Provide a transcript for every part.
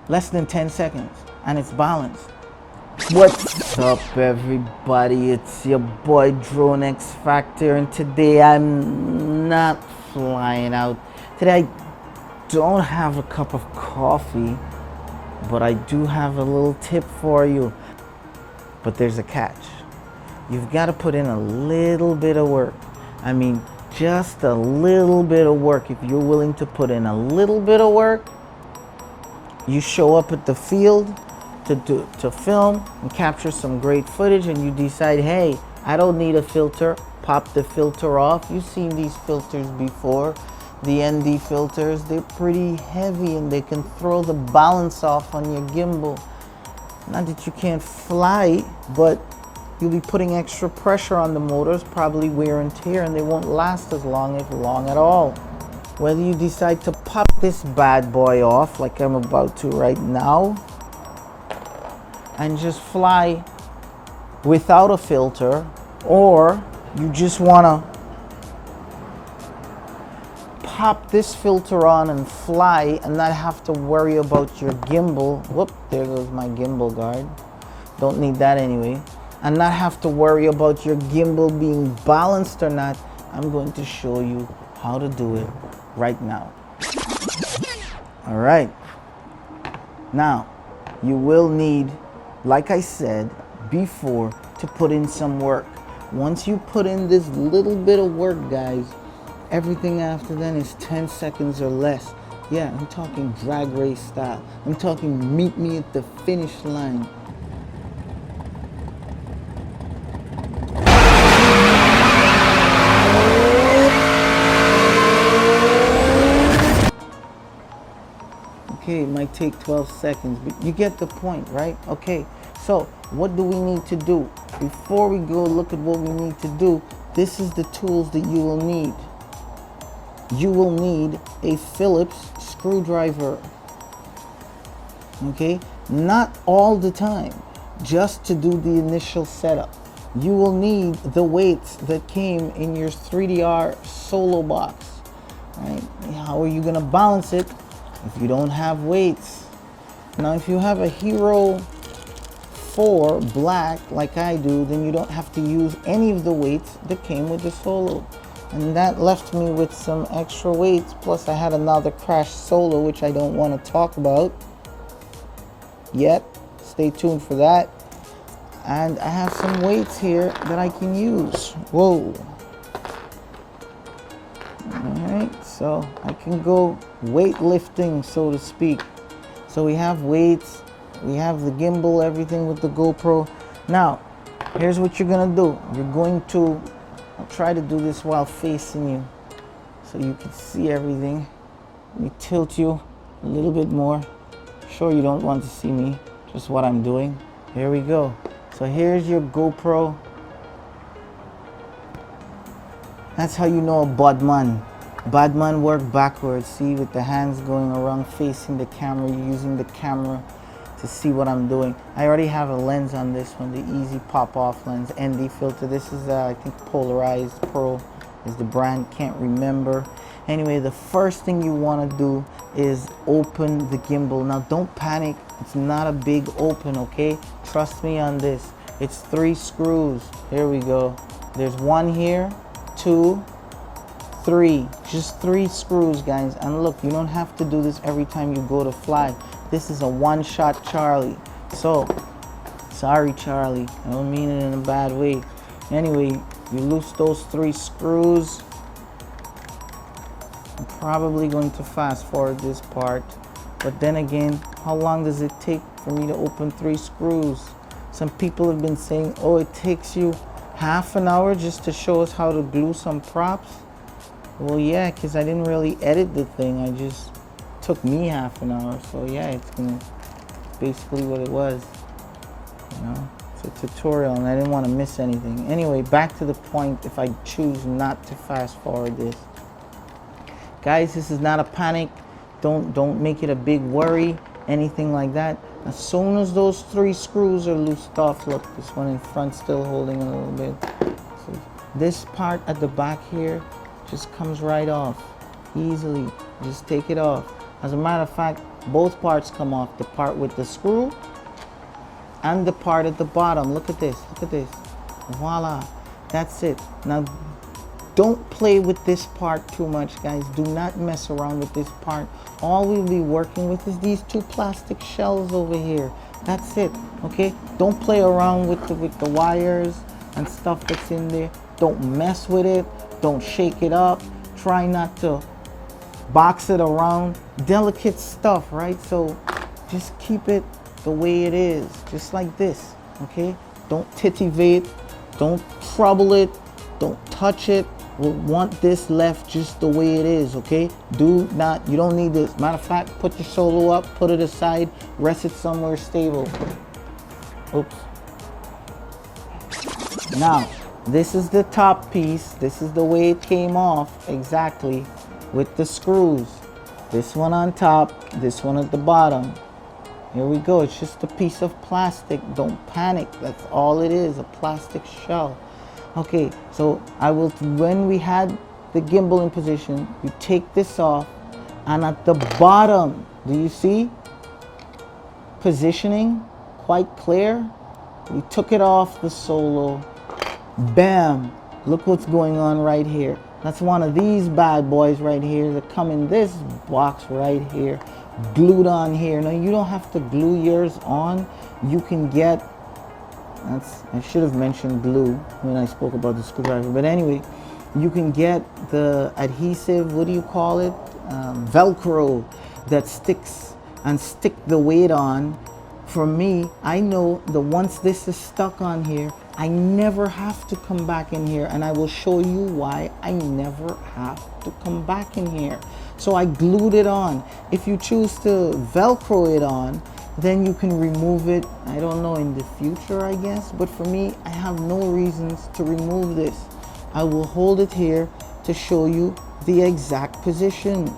Less than 10 seconds, and it's balanced. What's up, everybody? It's your boy Drone X Factor, and today I'm not flying out. Today I don't have a cup of coffee, but I do have a little tip for you. But there's a catch. You've got to put in a little bit of work. I mean, just a little bit of work. If you're willing to put in a little bit of work, you show up at the field to film and capture some great footage, and you decide, hey, I don't need a filter. Pop the filter off. You've seen these filters before. The ND filters, they're pretty heavy and they can throw the balance off on your gimbal. Not that you can't fly, but you'll be putting extra pressure on the motors, probably wear and tear, and they won't last as long, if long at all. Whether you decide to pop this bad boy off, like I'm about to right now, and just fly without a filter, or you just want to pop this filter on and fly and not have to worry about your gimbal. Whoop, there goes my gimbal guard. Don't need that anyway. And not have to worry about your gimbal being balanced or not. I'm going to show you how to do it right now. All right. Now, you will need, like I said before, to put in some work. Once you put in this little bit of work, guys, everything after then is 10 seconds or less. Yeah, I'm talking drag race style. I'm talking meet me at the finish line. Okay, it might take 12 seconds, but you get the point, right? Okay, so what do we need to do? Before we go look at what we need to do, this is the tools that you will need. You will need a Phillips screwdriver, okay? Not all the time, just to do the initial setup. You will need the weights that came in your 3DR Solo box, right? How are you gonna balance it if you don't have weights? Now, if you have a Hero 4 black like I do, then you don't have to use any of the weights that came with the Solo. And that left me with some extra weights, plus I had another crash Solo, which I don't want to talk about yet. Stay tuned for that. And I have some weights here that I can use. Whoa. Alright, so I can go weightlifting, so to speak. So we have weights, we have the gimbal, everything with the GoPro. Now, here's what you're going to do. You're going to, I'll try to do this while facing you so you can see everything. Let me tilt you a little bit more. Sure, you don't want to see me, just what I'm doing. Here we go. So here's your GoPro. That's how you know a bad man. Bad man work backwards. See, with the hands going around facing the camera, you're using the camera to see what I'm doing. I already have a lens on this one, the easy pop-off lens, ND filter. This is I think Polarized Pro is the brand, can't remember. Anyway, the first thing you want to do is open the gimbal. Now don't panic, it's not a big open, okay? Trust me on this. It's 3 screws. Here we go. There's 1 here, 2, 3. Just 3 screws, guys. And look, you don't have to do this every time you go to fly. This is a one-shot Charlie. So, sorry Charlie, I don't mean it in a bad way. Anyway, you loose those 3 screws. I'm probably going to fast forward this part. But then again, how long does it take for me to open 3 screws? Some people have been saying, oh, it takes you half an hour just to show us how to glue some props. Well, yeah, because I didn't really edit the thing. I just took me half an hour. So yeah, it's basically what it was. You know, it's a tutorial and I didn't want to miss anything. Anyway, back to the point. If I choose not to fast forward this, guys, this is not a panic. Don't make it a big worry, anything like that. As soon as those 3 screws are loosed off, look, this one in front still holding a little bit. So this part at the back here just comes right off easily. Just take it off. As a matter of fact, Both parts come off, the part with the screw and the part at the bottom. Look at this, look at this. Voila, that's it. Now don't play with this part too much, guys. Do not mess around with this part. All we'll be working with is these two plastic shells over here. That's it, okay? Don't play around with the wires and stuff that's in there. Don't mess with it. Don't shake it up. Try not to box it around. Delicate stuff, right? So just keep it the way it is, just like this, okay? Don't titivate. Don't trouble it. Don't touch it. We'll want this left just the way it is, okay? Do not, you don't need this. Matter of fact, put your Solo up, put it aside, rest it somewhere stable. Oops. Now, this is the top piece. This is the way it came off exactly with the screws. This one on top, this one at the bottom. Here we go. It's just a piece of plastic. Don't panic. That's all it is, a plastic shell. Okay, so when we had the gimbal in position, you take this off, and at the bottom, do you see? Positioning, quite clear. We took it off the Solo. Bam! Look what's going on right here. That's one of these bad boys right here that come in this box right here, glued on here. Now you don't have to glue yours on. You can get, I should have mentioned glue when I spoke about the screwdriver, but anyway, you can get the adhesive, what do you call it? Velcro that sticks and stick the weight on. For me, I know that once this is stuck on here, I never have to come back in here, and I will show you why I never have to come back in here. So I glued it on. If you choose to Velcro it on, then you can remove it, I don't know, in the future, I guess. But for me, I have no reasons to remove this. I will hold it here to show you the exact position.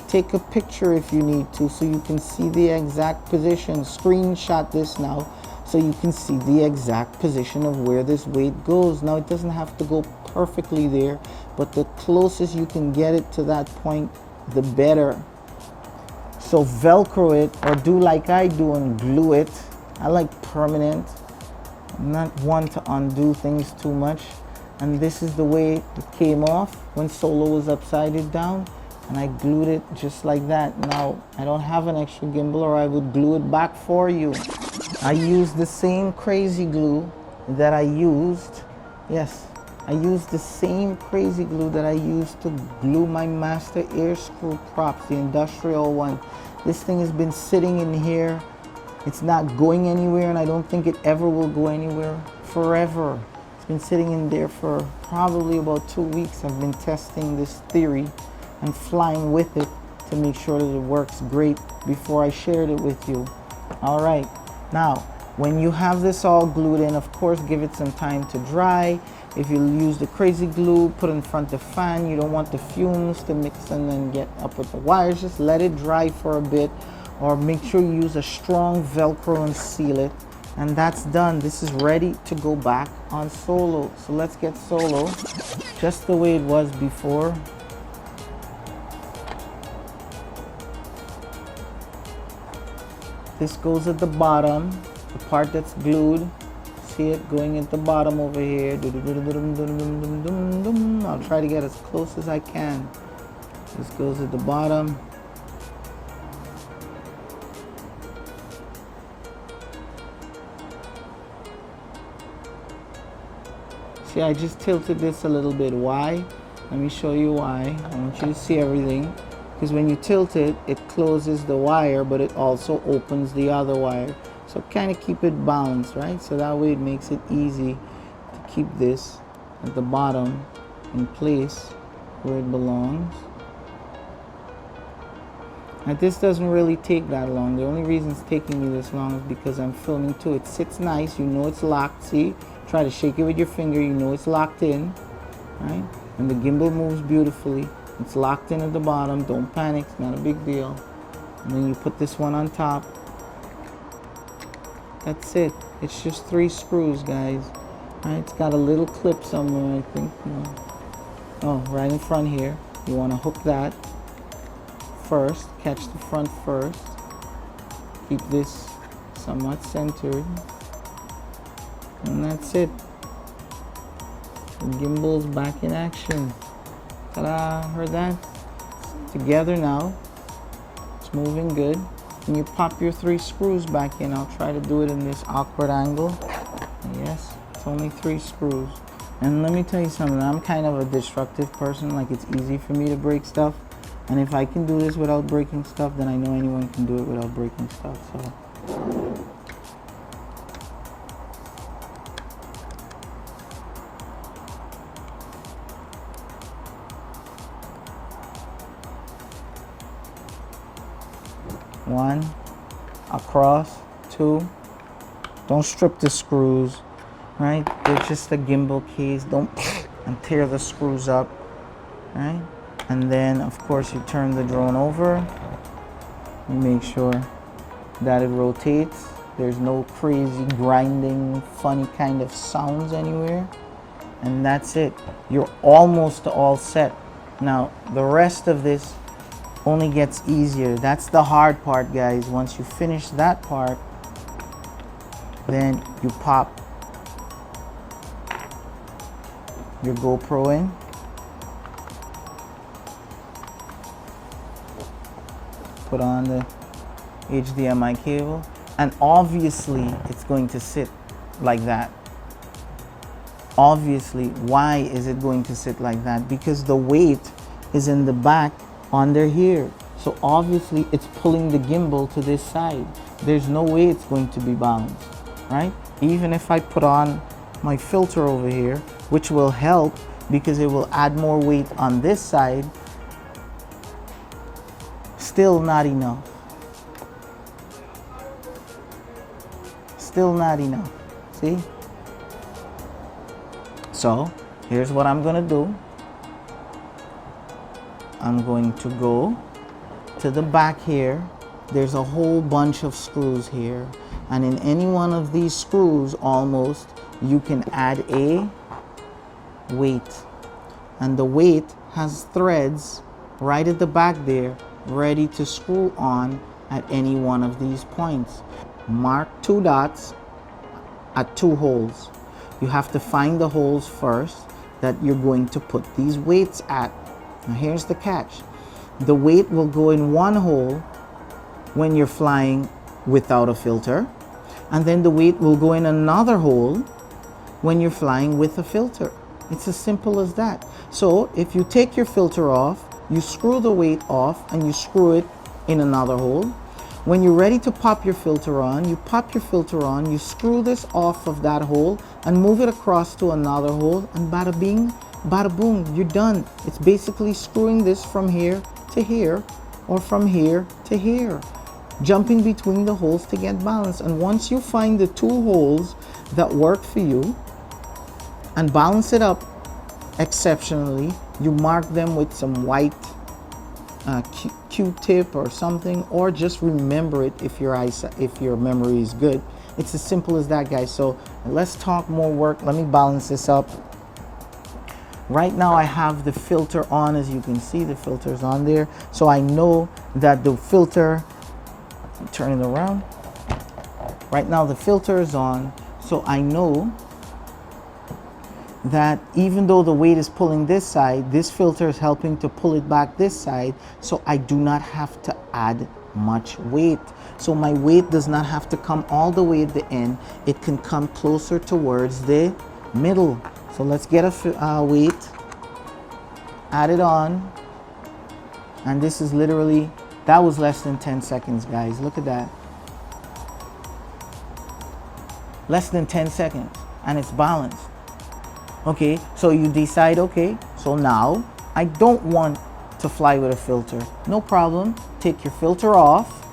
Take a picture if you need to so you can see the exact position. Screenshot this now so you can see the exact position of where this weight goes. Now, it doesn't have to go perfectly there, but the closest you can get it to that point, the better. So Velcro it, or do like I do and glue it. I like permanent. I'm not one to undo things too much. And this is the way it came off when Solo was upside down. And I glued it just like that. Now, I don't have an extra gimbal, or I would glue it back for you. I used the same crazy glue that I used. Yes, I used the same crazy glue that I used to glue my master air screw props, the industrial one. This thing has been sitting in here. It's not going anywhere, and I don't think it ever will go anywhere forever. It's been sitting in there for probably about 2 weeks. I've been testing this theory and flying with it to make sure that it works great before I shared it with you. All right, now when you have this all glued in, of course, give it some time to dry. If you use the crazy glue, put it in front of the fan. You don't want the fumes to mix and then get up with the wires. Just let it dry for a bit, or make sure you use a strong Velcro and seal it. And that's done. This is ready to go back on Solo. So let's get Solo just the way it was before. This goes at the bottom, the part that's glued. See it going at the bottom over here. I'll try to get as close as I can. This goes at the bottom. See, I just tilted this a little bit. Why? Let me show you why. I want you to see everything. Because when you tilt it, it closes the wire, but it also opens the other wire. So kind of keep it balanced, right? So that way it makes it easy to keep this at the bottom in place where it belongs. And this doesn't really take that long. The only reason it's taking me this long is because I'm filming too. It sits nice, you know it's locked. See, try to shake it with your finger, you know it's locked in, right? And the gimbal moves beautifully. It's locked in at the bottom. Don't panic, it's not a big deal. And then you put this one on top. That's it. It's just 3 screws, guys. Right? It's got a little clip somewhere, I think. Oh, right in front here. You want to hook that. first, catch the front first. Keep this somewhat centered. And that's it. The gimbal's back in action. Ta-da, heard that? It's together now. It's moving good. And you pop your 3 screws back in. I'll try to do it in this awkward angle. Yes, it's only 3 screws. And let me tell you something, I'm kind of a destructive person. Like, it's easy for me to break stuff. And if I can do this without breaking stuff, then I know anyone can do it without breaking stuff. So one, across, 2. Don't strip the screws, right? They're just a gimbal case. Don't and tear the screws up, right? And then, of course, you turn the drone over. You make sure that it rotates. There's no crazy grinding, funny kind of sounds anywhere. And that's it. You're almost all set. Now, the rest of this only gets easier. That's the hard part, guys. Once you finish that part, then you pop your GoPro in. Put on the HDMI cable, and obviously it's going to sit like that. Obviously, why is it going to sit like that? Because the weight is in the back under here. So obviously it's pulling the gimbal to this side. There's no way it's going to be balanced, right? Even if I put on my filter over here, which will help because it will add more weight on this side, still not enough. Still not enough. See? So here's what I'm gonna do. I'm going to go to the back here. There's a whole bunch of screws here, and in any one of these screws almost you can add a weight, and the weight has threads right at the back there ready to screw on at any one of these points. Mark 2 dots at 2 holes. You have to find the holes first that you're going to put these weights at. Now here's the catch. The weight will go in one hole when you're flying without a filter, and then the weight will go in another hole when you're flying with a filter. It's as simple as that. So if you take your filter off, you screw the weight off and you screw it in another hole. When you're ready to pop your filter on, you pop your filter on, you screw this off of that hole and move it across to another hole, and bada bing, bada boom, you're done. It's basically screwing this from here to here or from here to here, jumping between the holes to get balance. And once you find the 2 holes that work for you and balance it up exceptionally, you mark them with some white Q-tip or something, or just remember it if your memory is good. It's as simple as that, guys. So let's talk more work. Let me balance this up. Right now I have the filter on. As you can see, the filter is on there, so I know that the filter, turn it around, right now the filter is on, so I know that even though the weight is pulling this side, this filter is helping to pull it back this side, so I do not have to add much weight. So my weight does not have to come all the way at the end. It can come closer towards the middle. So let's get a weight, add it on, and this is literally, that was less than 10 seconds, guys. Look at that. Less than 10 seconds, and it's balanced. Okay, so you decide, okay, so now I don't want to fly with a filter. No problem. Take your filter off,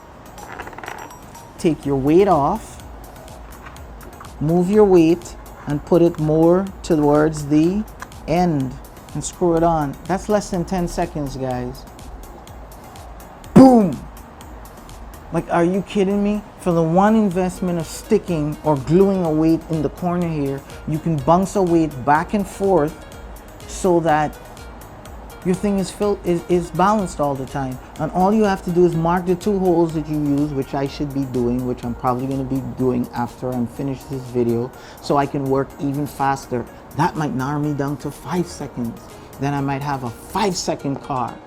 take your weight off, move your weight and put it more towards the end and screw it on. That's less than 10 seconds, guys. Boom! Like, are you kidding me? For the one investment of sticking or gluing a weight in the corner here, you can bounce a weight back and forth so that your thing is balanced all the time. And all you have to do is mark the 2 holes that you use, which I should be doing, which I'm probably going to be doing after I'm finished this video, so I can work even faster. That might narrow me down to 5 seconds. Then I might have a 5-second car.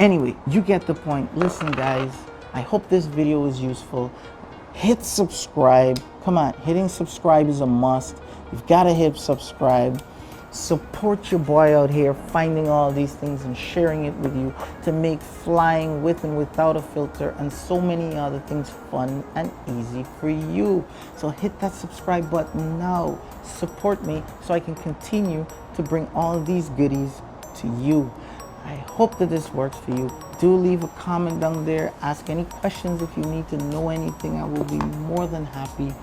Anyway, you get the point. Listen guys, I hope this video was useful. Hit subscribe. Come on, hitting subscribe is a must. You've got to hit subscribe. Support your boy out here finding all these things and sharing it with you to make flying with and without a filter and so many other things fun and easy for you. So hit that subscribe button now. Support me so I can continue to bring all these goodies to you. I hope that this works for you. Do leave a comment down there. Ask any questions if you need to know anything. I will be more than happy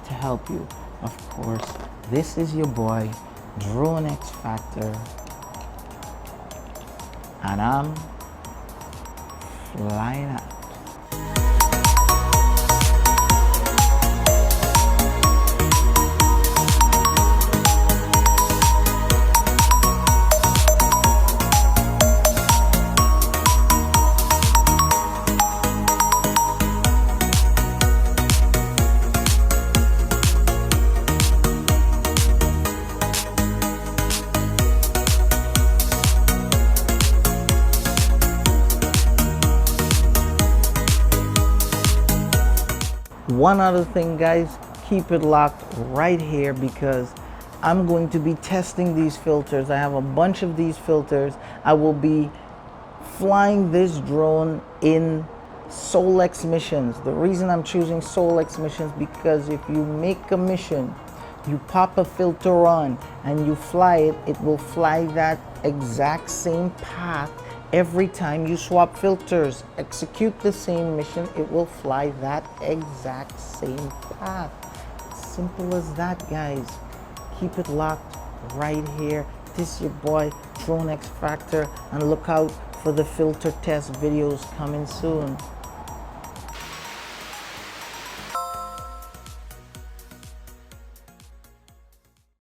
to help you. Of course, this is your boy, Drone X Factor, and I'm flying out. One other thing guys, keep it locked right here because I'm going to be testing these filters. I have a bunch of these filters. I will be flying this drone in Solex missions. The reason I'm choosing Solex missions because if you make a mission, you pop a filter on and you fly it, it will fly that exact same path. Every time you swap filters, execute the same mission, it will fly that exact same path. Simple as that, guys. Keep it locked right here. This is your boy, Drone X Factor, and look out for the filter test videos coming soon.